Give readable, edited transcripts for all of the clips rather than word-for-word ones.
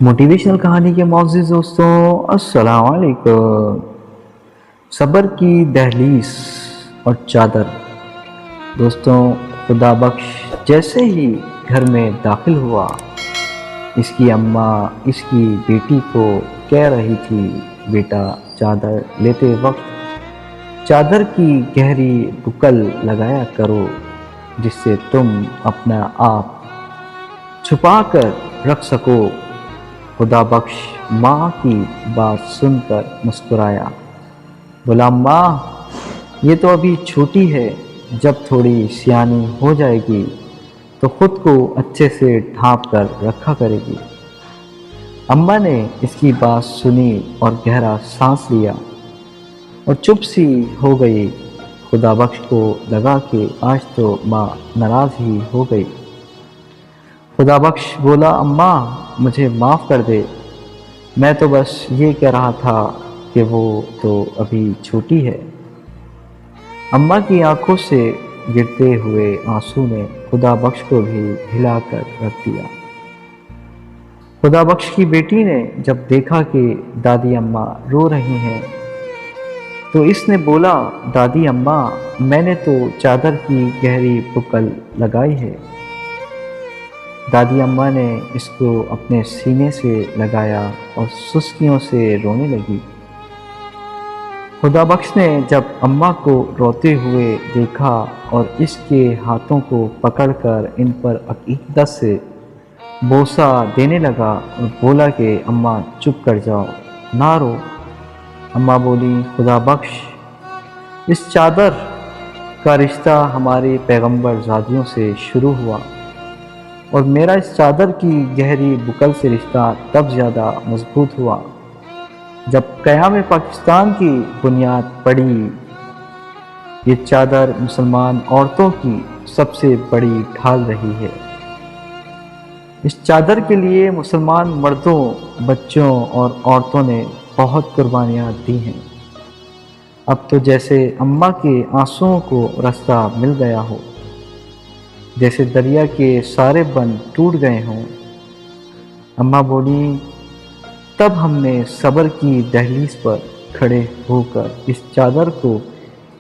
Motivational कहानी के मोअज़्ज़िज़ दोस्तों, अस्सलाम वालेकुम। सब्र की दहलीज और चादर। दोस्तों, खुदा बख्श जैसे ही घर में दाखिल हुआ, इसकी अम्मा इसकी बेटी को कह रही थी, बेटा चादर लेते वक्त चादर की गहरी बुकल लगाया करो, जिससे तुम अपना आप छुपा कर रख सको। खुदा बख्श माँ की बात सुनकर मुस्कुराया, बोला, माँ ये तो अभी छोटी है, जब थोड़ी सियानी हो जाएगी तो खुद को अच्छे से ढांप कर रखा करेगी। अम्मा ने इसकी बात सुनी और गहरा सांस लिया और चुप सी हो गई। खुदा बख्श को लगा कि आज तो माँ नाराज़ ही हो गई। खुदा बख्श बोला, अम्मा मुझे माफ़ कर दे, मैं तो बस ये कह रहा था कि वो तो अभी छोटी है। अम्मा की आंखों से गिरते हुए आंसू ने खुदा बख्श को भी हिलाकर रख दिया। खुदा बख्श की बेटी ने जब देखा कि दादी अम्मा रो रही हैं, तो इसने बोला, दादी अम्मा मैंने तो चादर की गहरी बुकल लगाई है। दादी अम्मा ने इसको अपने सीने से लगाया और सुस्तियों से रोने लगी। खुदा बख्श ने जब अम्मा को रोते हुए देखा और इसके हाथों को पकड़कर इन पर अकीदत से बोसा देने लगा और बोला कि अम्मा चुप कर जाओ, ना रो। अम्मा बोली, खुदा बख्श इस चादर का रिश्ता हमारे पैगंबर ज़ादियों से शुरू हुआ और मेरा इस चादर की गहरी बुकल से रिश्ता तब ज़्यादा मजबूत हुआ जब क़याम पाकिस्तान की बुनियाद पड़ी। ये चादर मुसलमान औरतों की सबसे बड़ी ढाल रही है। इस चादर के लिए मुसलमान मर्दों, बच्चों और औरतों ने बहुत कुर्बानियाँ दी हैं। अब तो जैसे अम्मा के आंसुओं को रास्ता मिल गया हो, जैसे दरिया के सारे बंद टूट गए हों। अम्मा बोली, तब हमने सब्र की दहलीज पर खड़े होकर इस चादर को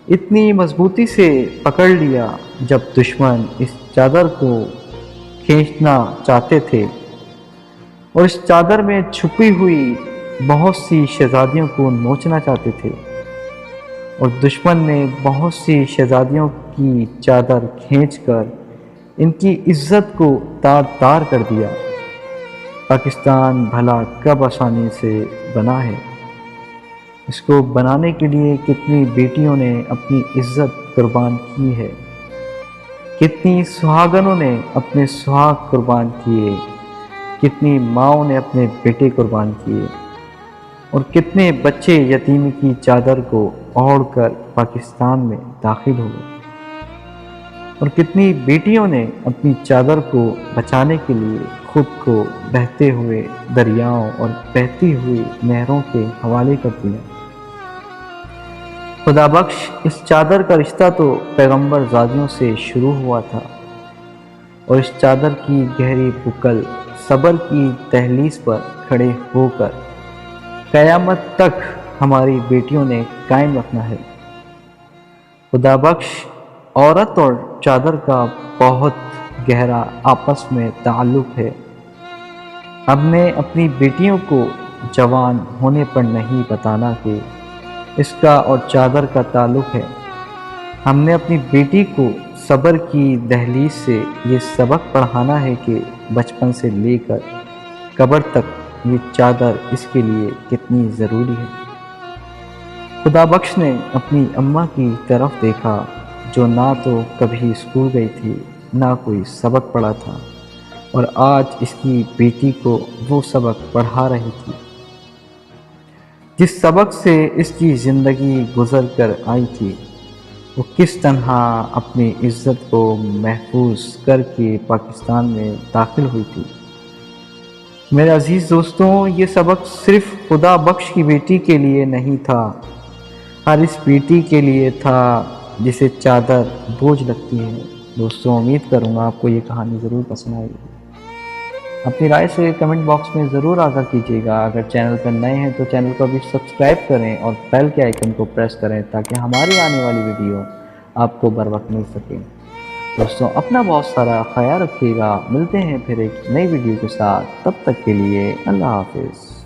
इतनी मजबूती से पकड़ लिया, जब दुश्मन इस चादर को खींचना चाहते थे और इस चादर में छुपी हुई बहुत सी शहजादियों को नोचना चाहते थे, और दुश्मन ने बहुत सी शहजादियों की चादर खींचकर इनकी इज्जत को तार तार कर दिया। पाकिस्तान भला कब आसानी से बना है। इसको बनाने के लिए कितनी बेटियों ने अपनी इज्जत कुर्बान की है, कितनी सुहागनों ने अपने सुहाग कुर्बान किए, कितनी माँओं ने अपने बेटे कुर्बान किए, और कितने बच्चे यतीमी की चादर को ओढ़कर पाकिस्तान में दाखिल हुए, और कितनी बेटियों ने अपनी चादर को बचाने के लिए खुद को बहते हुए दरियाओं और बहती हुई नहरों के हवाले कर दिया। खुदा बख्श इस चादर का रिश्ता तो पैगंबर ज़ादियों से शुरू हुआ था, और इस चादर की गहरी बुकल सब्र की दहलीज पर खड़े होकर क़यामत तक हमारी बेटियों ने कायम रखना है। खुदा बख्श औरत और चादर का बहुत गहरा आपस में ताल्लुक़ है। हमने अपनी बेटियों को जवान होने पर नहीं बताना कि इसका और चादर का ताल्लुक़ है। हमने अपनी बेटी को सब्र की दहलीज से ये सबक पढ़ाना है कि बचपन से लेकर कब्र तक ये चादर इसके लिए कितनी ज़रूरी है। खुदा बख्श ने अपनी अम्मा की तरफ देखा, जो ना तो कभी स्कूल गई थी, ना कोई सबक पढ़ा था, और आज इसकी बेटी को वो सबक पढ़ा रही थी जिस सबक से इसकी ज़िंदगी गुजर कर आई थी। वो किस तरह अपनी इज़्ज़त को महफूज करके पाकिस्तान में दाखिल हुई थी। मेरे अज़ीज़ दोस्तों, ये सबक सिर्फ़ खुदा बख्श की बेटी के लिए नहीं था, हर इस बेटी के लिए था जिसे चादर बोझ लगती है। दोस्तों, उम्मीद करूँगा आपको ये कहानी ज़रूर पसंद आएगी। اپنی رائے سے کمنٹ باکس میں ضرور آگاہ کیجیے گا۔ اگر چینل پر نئے ہیں تو چینل کو بھی سبسکرائب کریں اور بیل کے آئیکن کو پریس کریں تاکہ ہماری آنے والی ویڈیو آپ کو بر وقت مل سکے۔ دوستوں اپنا بہت سارا خیال رکھیے گا، ملتے ہیں پھر ایک نئی ویڈیو کے ساتھ، تب تک کے لیے اللہ حافظ۔